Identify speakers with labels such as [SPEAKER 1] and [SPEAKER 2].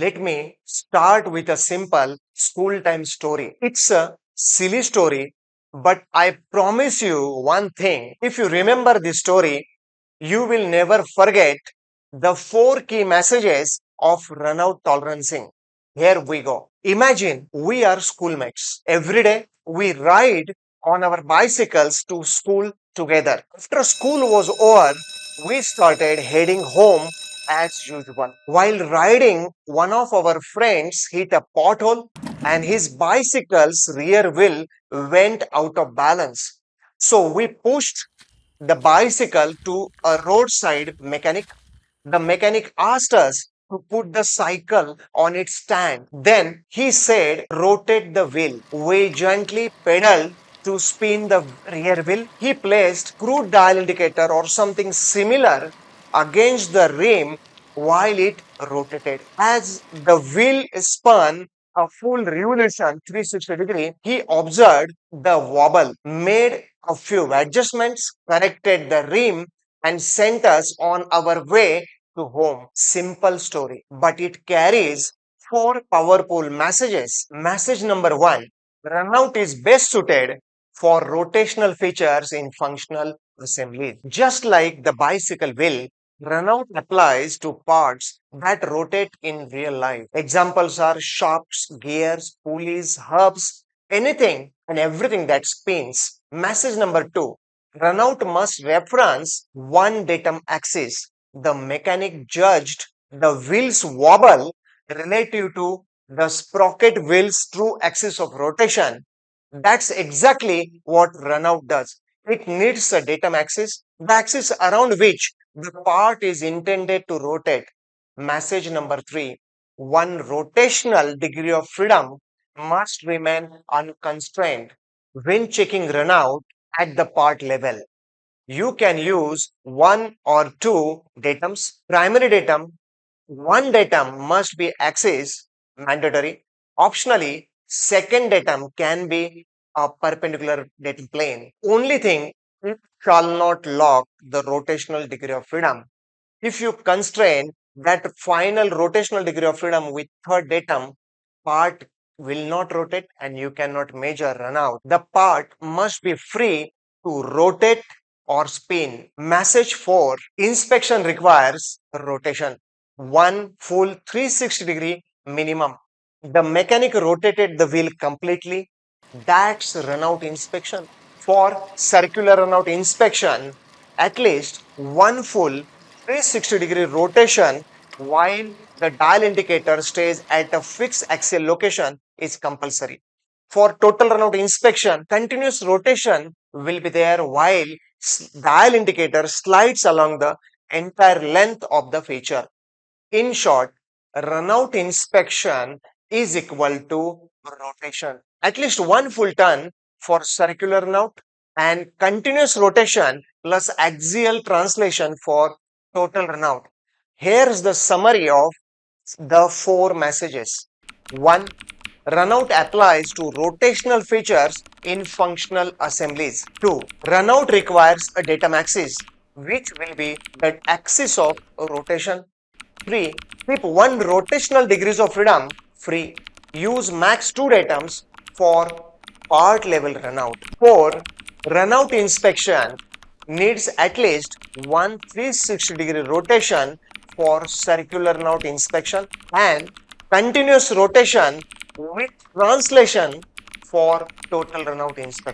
[SPEAKER 1] Let me start with a simple school time story. It's a silly story, but I promise you one thing. If you remember this story, you will never forget the four key messages of runout tolerancing. Here we go. Imagine we are schoolmates. Every day we ride on our bicycles to school together. After school was over, we started heading home as usual. While riding, one of our friends hit a pothole and his bicycle's rear wheel went out of balance. So we pushed the bicycle to a roadside mechanic. The mechanic asked us to put the cycle on its stand. Then he said, rotate the wheel. We gently pedaled to spin the rear wheel. He placed crude dial indicator or something similar against the rim while it rotated. As the wheel spun a full revolution 360 degree, he observed the wobble, made a few adjustments, corrected the rim, and sent us on our way to home. Simple story, but it carries four powerful messages. Message number one: runout is best suited for rotational features in functional assembly. Just like the bicycle wheel, runout applies to parts that rotate in real life. Examples are shafts, gears, pulleys, hubs, anything and everything that spins. Message number two: runout must reference one datum axis. The mechanic judged the wheel's wobble relative to the sprocket wheel's true axis of rotation. That's exactly what runout does. It needs a datum axis, the axis around which the part is intended to rotate. Message number three: one rotational degree of freedom must remain unconstrained when checking runout at the part level. You can use one or two datums. Primary datum, one datum must be axis mandatory. Optionally, second datum can be a perpendicular datum plane. Only thing, it shall not lock the rotational degree of freedom. If you constrain that final rotational degree of freedom with third datum, part will not rotate and you cannot measure runout. The part must be free to rotate or spin. Message 4: inspection requires rotation. One full 360-degree minimum. The mechanic rotated the wheel completely. That's runout inspection. For circular runout inspection, at least one full 360-degree rotation while the dial indicator stays at a fixed axial location is compulsory. For total runout inspection, continuous rotation will be there while dial indicator slides along the entire length of the feature. In short, runout inspection is equal to rotation. At least one full turn for circular runout and continuous rotation plus axial translation for total runout. Here's the summary of the four messages. 1. Runout applies to rotational features in functional assemblies. 2. Runout requires a datum axis, which will be the axis of rotation. 3. Keep one rotational degrees of freedom free. Use max 2 datums for part level runout. 4. Runout inspection needs at least one 360-degree rotation for circular runout inspection and continuous rotation with translation for total runout inspection.